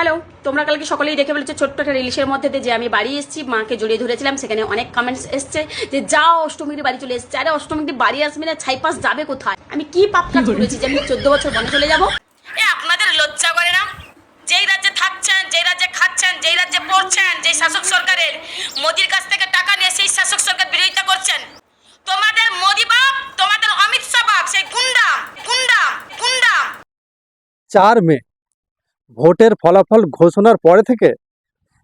Hello, তোমরা কালকে সকলেই দেখে ফেলেছো ছোট্ট একটা রিলিশের মধ্যে যে আমি বাড়ি এসেছি, মাকে জড়িয়ে ধরেছিলাম। সেখানে অনেক কমেন্টস এসছে যে যাও অষ্টমীর বাড়ি চলে এসছে। আরে অষ্টমীর বাড়ি আসবে না, ছাইপাস যাবে কোথায়? আমি কি পাপ কাজ করেছি যে আমি 14 বছর বনে চলে যাবো? আপনাদের লজ্জা করে না? যেই রাজ্যে থাকছেন, যেই রাজ্যে খাচ্ছেন, যেই রাজ্যে পড়ছেন, যেই শাসক সরকারের মোদির কাছ থেকে টাকা নিয়ে সেই শাসক সরকার বিরোধিতা করছেন। তোমাদের মোদি বাপ, তোমাদের অমিত শাহ বাপ, সেই গুন্ডা গুন্ডা গুন্ডা। 4 মে ভোটের ফলাফল ঘোষণার পরে থেকে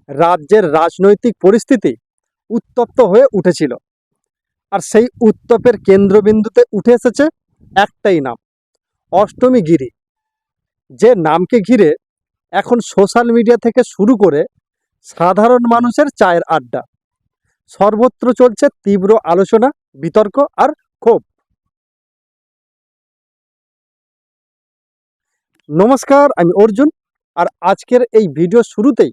রাজ্যের রাজনৈতিক পরিস্থিতি উত্তপ্ত হয়ে উঠেছিল। আর সেই উত্তপের কেন্দ্রবিন্দুতে উঠে এসেছে একটাই নাম, অষ্টমী গিরি। যে নামকে ঘিরে এখন সোশ্যাল মিডিয়া থেকে শুরু করে সাধারণ মানুষের চায়ের আড্ডা, সর্বত্র চলছে তীব্র আলোচনা, বিতর্ক আর ক্ষোভ। নমস্কার, আমি অর্জুন। আর আজকের এই ভিডিও শুরুতেই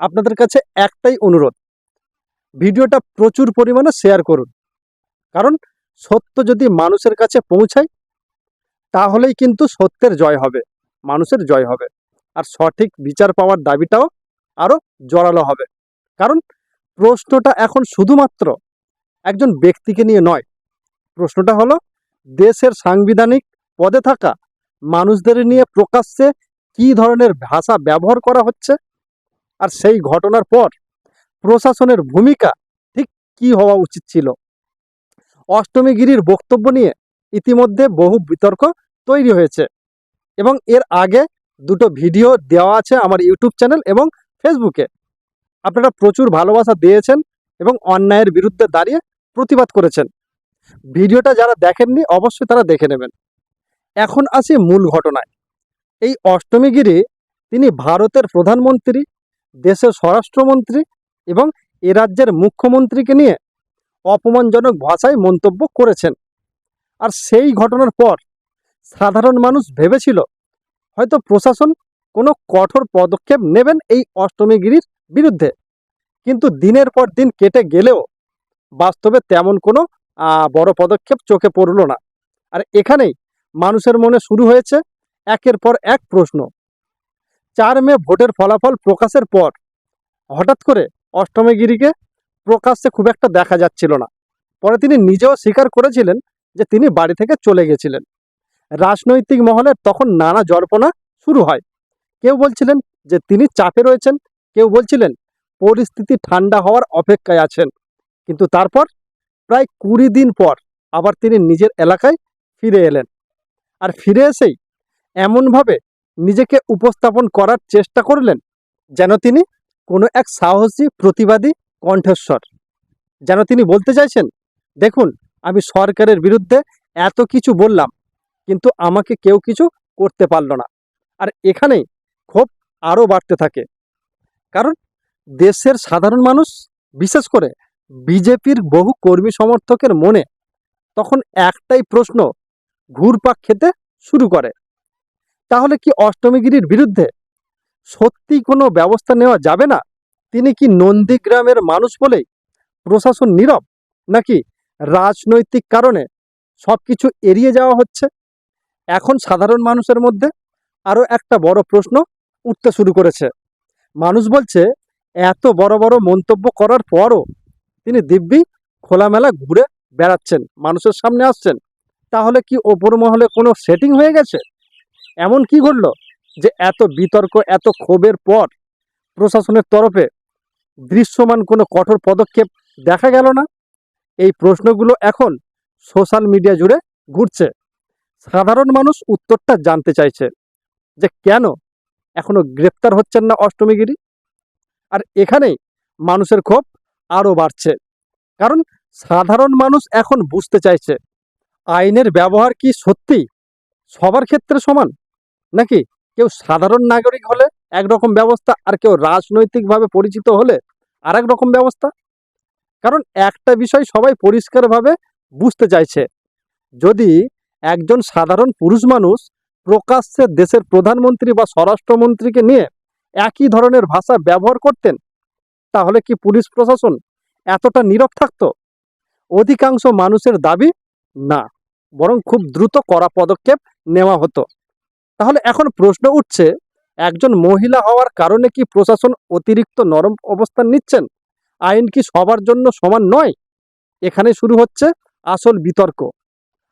আপনাদের কাছে একটাই অনুরোধ, ভিডিওটা প্রচুর পরিমাণে শেয়ার করুন। কারণ সত্য যদি মানুষের কাছে পৌঁছায় তাহলেই কিন্তু সত্যের জয় হবে, মানুষের জয় হবে। আর সঠিক বিচার পাওয়ার দাবিটাও আরও জোরালো হবে। কারণ প্রশ্নটা এখন শুধুমাত্র একজন ব্যক্তিকে নিয়ে নয়, প্রশ্নটা হলো দেশের সাংবিধানিক পদে থাকা মানুষদের নিয়ে প্রকাশ্যে কী ধরনের ভাষা ব্যবহার করা হচ্ছে, আর সেই ঘটনার পর প্রশাসনের ভূমিকা ঠিক কী হওয়া উচিত ছিল। অষ্টমী গিরির বক্তব্য নিয়ে ইতিমধ্যে বহু বিতর্ক তৈরি হয়েছে এবং এর আগে দুটো ভিডিও দেওয়া আছে আমার ইউটিউব চ্যানেল এবং ফেসবুকে। আপনারা প্রচুর ভালোবাসা দিয়েছেন এবং অন্যায়ের বিরুদ্ধে দাঁড়িয়ে প্রতিবাদ করেছেন। ভিডিওটা যারা দেখেননি অবশ্যই তারা দেখে নেবেন। এখন আসি মূল ঘটনায়। এই অষ্টমী গিরি তিনি ভারতের প্রধানমন্ত্রী, দেশের স্বরাষ্ট্রমন্ত্রী এবং এ রাজ্যের মুখ্যমন্ত্রীকে নিয়ে অপমানজনক ভাষায় মন্তব্য করেছেন। আর সেই ঘটনার পর সাধারণ মানুষ ভেবেছিল হয়তো প্রশাসন কোনো কঠোর পদক্ষেপ নেবেন এই অষ্টমীগিরির বিরুদ্ধে। কিন্তু দিনের পর দিন কেটে গেলেও বাস্তবে তেমন কোনো বড় পদক্ষেপ চোখে পড়ল না। আর এখানেই মানুষের মনে শুরু হয়েছে একের পর এক প্রশ্ন। 4 মে ভোটের ফলাফল প্রকাশের পর হঠাৎ করে অষ্টমীগিরিকে প্রকাশ্যে খুব একটা দেখা যাচ্ছিল না। পরে তিনি নিজেও স্বীকার করেছিলেন যে তিনি বাড়ি থেকে চলে গেছিলেন। রাজনৈতিক মহলের তখন নানা জল্পনা শুরু হয়। কেউ বলছিলেন যে তিনি চাপে রয়েছেন, কেউ বলছিলেন পরিস্থিতি ঠান্ডা হওয়ার অপেক্ষায় আছেন। কিন্তু তারপর প্রায় 20 দিন পর আবার তিনি নিজের এলাকায় ফিরে এলেন। আর ফিরে এসেই এমনভাবে নিজেকে উপস্থাপন করার চেষ্টা করলেন যেন তিনি কোনো এক সাহসী প্রতিবাদী কণ্ঠস্বর। যেন তিনি বলতে চাইছেন, দেখুন আমি সরকারের বিরুদ্ধে এত কিছু বললাম কিন্তু আমাকে কেউ কিছু করতে পারল না। আর এখানেই ক্ষোভ আরও বাড়তে থাকে। কারণ দেশের সাধারণ মানুষ, বিশেষ করে বিজেপির বহু কর্মী সমর্থকের মনে তখন একটাই প্রশ্ন ঘুরপাক খেতে শুরু করে, তাহলে কি অষ্টমীগিরির বিরুদ্ধে সত্যি কোনো ব্যবস্থা নেওয়া যাবে না? তিনি কি নন্দীগ্রামের মানুষ বলেই প্রশাসন নীরব, নাকি রাজনৈতিক কারণে সব কিছু এড়িয়ে যাওয়া হচ্ছে? এখন সাধারণ মানুষের মধ্যে আরও একটা বড় প্রশ্ন উঠতে শুরু করেছে। মানুষ বলছে এত বড় বড় মন্তব্য করার পরও তিনি দিব্যি খোলামেলা ঘুরে বেড়াচ্ছেন, মানুষের সামনে আসছেন। তাহলে কি ওপর মহলে কোনো সেটিং হয়ে গেছে? এমন কি ঘটল যে এত বিতর্ক, এত ক্ষোভের পর প্রশাসনের তরফে দৃশ্যমান কোনো কঠোর পদক্ষেপ দেখা গেল না? এই প্রশ্নগুলো এখন সোশ্যাল মিডিয়া জুড়ে ঘুরছে। সাধারণ মানুষ উত্তরটা জানতে চাইছে যে কেন এখনো গ্রেপ্তার হচ্ছেন না অষ্টমীগিরি। আর এখানেই মানুষের ক্ষোভ আরও বাড়ছে। কারণ সাধারণ মানুষ এখন বুঝতে চাইছে আইনের ব্যবহার কি সত্যি সবার ক্ষেত্রে সমান, নাকি কেউ সাধারণ নাগরিক হলে একরকম ব্যবস্থা আর কেউ রাজনৈতিকভাবে পরিচিত হলে আর এক রকম ব্যবস্থা। কারণ একটা বিষয় সবাই পরিষ্কারভাবে বুঝতে চাইছে, যদি একজন সাধারণ পুরুষ মানুষ প্রকাশ্যে দেশের প্রধানমন্ত্রী বা স্বরাষ্ট্রমন্ত্রীকে নিয়ে একই ধরনের ভাষা ব্যবহার করতেন, তাহলে কি পুলিশ প্রশাসন এতটা নীরব থাকতো? অধিকাংশ মানুষের দাবি না, বরং খুব দ্রুত কড়া পদক্ষেপ নেওয়া হতো। তাহলে এখন প্রশ্ন উঠছে, একজন মহিলা হওয়ার কারণে কি প্রশাসন অতিরিক্ত নরম অবস্থান নিচ্ছেন? আইন কি সবার জন্য সমান নয়? এখানে শুরু হচ্ছে আসল বিতর্ক।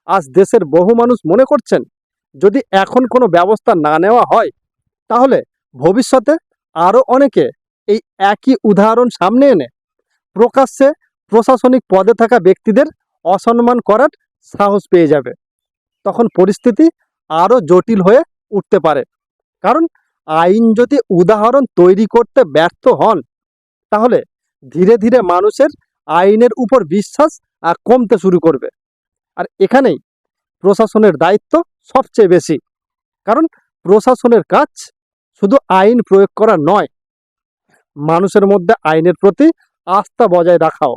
আজ দেশের বহু মানুষ মনে করছেন, যদি এখন কোনো ব্যবস্থা না নেওয়া হয়, তাহলে ভবিষ্যতে আরও অনেকে এই একই উদাহরণ সামনে এনে প্রকাশ্যে প্রশাসনিক পদে থাকা ব্যক্তিদের অসম্মান করার সাহস পেয়ে যাবে। তখন পরিস্থিতি আরও জটিল হয়ে উঠতে পারে। কারণ আইন যদি উদাহরণ তৈরি করতে ব্যর্থ হন, তাহলে ধীরে ধীরে মানুষের আইনের উপর বিশ্বাস কমতে শুরু করবে। আর এখানেই প্রশাসনের দায়িত্ব সবচেয়ে বেশি। কারণ প্রশাসনের কাজ শুধু আইন প্রয়োগ করা নয়, মানুষের মধ্যে আইনের প্রতি আস্থা বজায় রাখাও।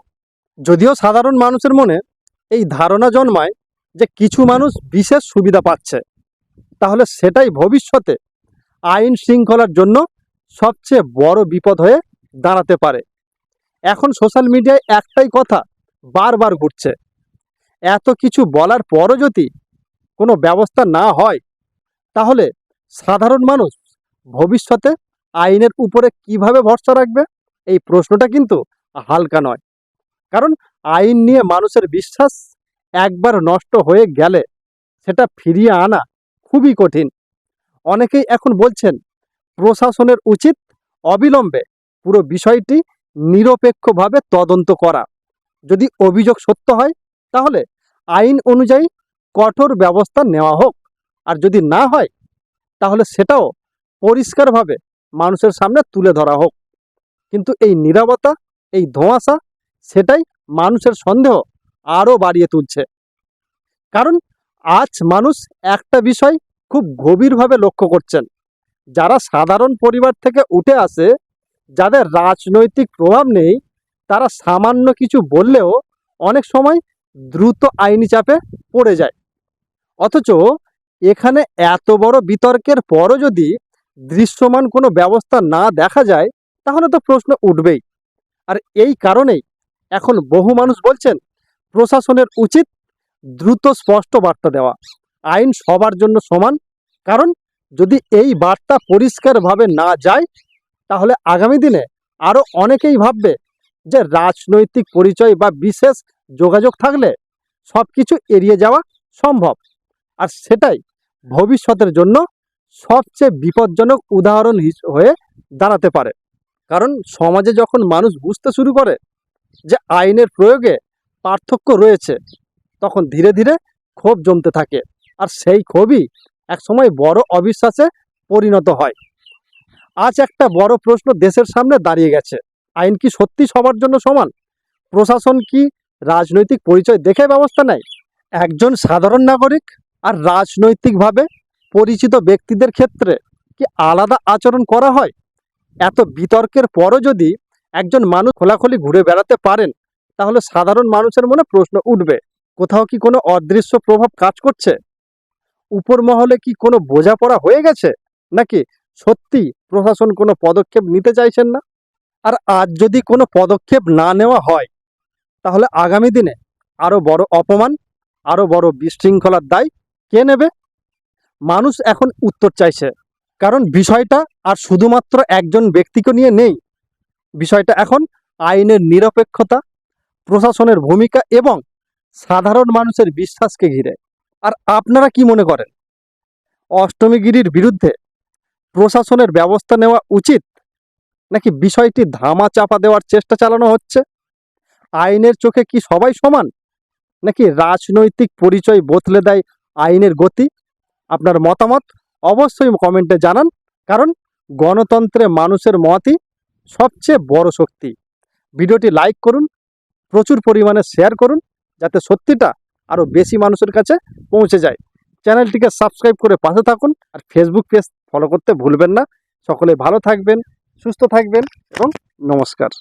যদিও সাধারণ মানুষের মনে এই ধারণা জন্মায় যে কিছু মানুষ বিশেষ সুবিধা পাচ্ছে, তাহলে সেটাই ভবিষ্যতে আইন শৃঙ্খলার জন্য সবচেয়ে বড় বিপদ হয়ে দাঁড়াতে পারে। এখন সোশ্যাল মিডিয়ায় একটাই কথা বারবার ঘুরছে, এত কিছু বলার পরও যদি কোনো ব্যবস্থা না হয়, তাহলে সাধারণ মানুষ ভবিষ্যতে আইনের উপরে কিভাবে ভরসা রাখবে? এই প্রশ্নটা কিন্তু হালকা নয়। কারণ আইন নিয়ে মানুষের বিশ্বাস একবার নষ্ট হয়ে গেলে সেটা ফিরিয়ে আনা খুবই কঠিন। অনেকেই এখন বলছেন, প্রশাসনের উচিত অবিলম্বে পুরো বিষয়টি নিরপেক্ষভাবে তদন্ত করা। যদি অভিযোগ সত্য হয়, তাহলে আইন অনুযায়ী কঠোর ব্যবস্থা নেওয়া হোক। আর যদি না হয়, তাহলে সেটাও পরিষ্কারভাবে মানুষের সামনে তুলে ধরা হোক। কিন্তু এই নীরবতা, এই ধোঁয়াশা, সেটাই মানুষের সন্দেহ আরও বাড়িয়ে তুলছে। কারণ আজ মানুষ একটা বিষয় খুব গভীরভাবে লক্ষ্য করছেন, যারা সাধারণ পরিবার থেকে উঠে আসে, যাদের রাজনৈতিক প্রভাব নেই, তারা সামান্য কিছু বললেও অনেক সময় দ্রুত আইনি চাপে পড়ে যায়। অথচ এখানে এত বড় বিতর্কের পরও যদি দৃশ্যমান কোনো ব্যবস্থা না দেখা যায়, তাহলে তো প্রশ্ন উঠবেই। আর এই কারণেই এখন বহু মানুষ বলছেন, প্রশাসনের উচিত দ্রুত স্পষ্ট বার্তা দেওয়া, আইন সবার জন্য সমান। কারণ যদি এই বার্তা পরিষ্কারভাবে না যায়, তাহলে আগামী দিনে আরও অনেকেই ভাববে যে রাজনৈতিক পরিচয় বা বিশেষ যোগাযোগ থাকলে সব কিছু এড়িয়ে যাওয়া সম্ভব। আর সেটাই ভবিষ্যতের জন্য সবচেয়ে বিপজ্জনক উদাহরণ হয়ে দাঁড়াতে পারে। কারণ সমাজে যখন মানুষ বুঝতে শুরু করে যে আইনের প্রয়োগে পার্থক্য রয়েছে, তখন ধীরে ধীরে ক্ষোভ জমতে থাকে। আর সেই ক্ষোভই একসময় বড় অবিশ্বাসে পরিণত হয়। আজ একটা বড় প্রশ্ন দেশের সামনে দাঁড়িয়ে গেছে, আইন কি সত্যি সবার জন্য সমান? প্রশাসন কি রাজনৈতিক পরিচয় দেখে ব্যবস্থা নেয়? একজন সাধারণ নাগরিক আর রাজনৈতিকভাবে পরিচিত ব্যক্তিদের ক্ষেত্রে কি আলাদা আচরণ করা হয়? এত বিতর্কের পরও যদি একজন মানুষ খোলাখুলি ঘুরে বেড়াতে পারেন, তাহলে সাধারণ মানুষের মনে প্রশ্ন উঠবে, কোথাও কি কোনো অদৃশ্য প্রভাব কাজ করছে? উপর মহলে কি কোনো বোঝাপড়া হয়ে গেছে, নাকি সত্যি প্রশাসন কোনো পদক্ষেপ নিতে চাইছেন না? আর আজ যদি কোনো পদক্ষেপ না নেওয়া হয়, তাহলে আগামী দিনে আরও বড় অপমান, আরও বড় বিশৃঙ্খলার দায় কে নেবে? মানুষ এখন উত্তর চাইছে। কারণ বিষয়টা আর শুধুমাত্র একজন ব্যক্তিকে নিয়ে নেই, বিষয়টা এখন আইনের নিরপেক্ষতা, প্রশাসনের ভূমিকা এবং সাধারণ মানুষের বিশ্বাসকে ঘিরে। আর আপনারা কি মনে করেন, অষ্টমীগিরির বিরুদ্ধে প্রশাসনের ব্যবস্থা নেওয়া উচিত, নাকি বিষয়টি ধামা চাপা দেওয়ার চেষ্টা চালানো হচ্ছে? আইনের চোখে কি সবাই সমান, নাকি রাজনৈতিক পরিচয় বদলে দেয় আইনের গতি? আপনার মতামত অবশ্যই কমেন্টে জানান। কারণ গণতন্ত্রে মানুষের মতই সবচেয়ে বড় শক্তি। ভিডিওটি লাইক করুন, প্রচুর পরিমাণে শেয়ার করুন, যাতে সত্যিটা আরও বেশি মানুষের কাছে পৌঁছে যায়। চ্যানেলটিকে সাবস্ক্রাইব করে পাশে থাকুন, আর ফেসবুক পেজ ফলো করতে ভুলবেন না। সকলে ভালো থাকবেন, সুস্থ থাকবেন এবং নমস্কার।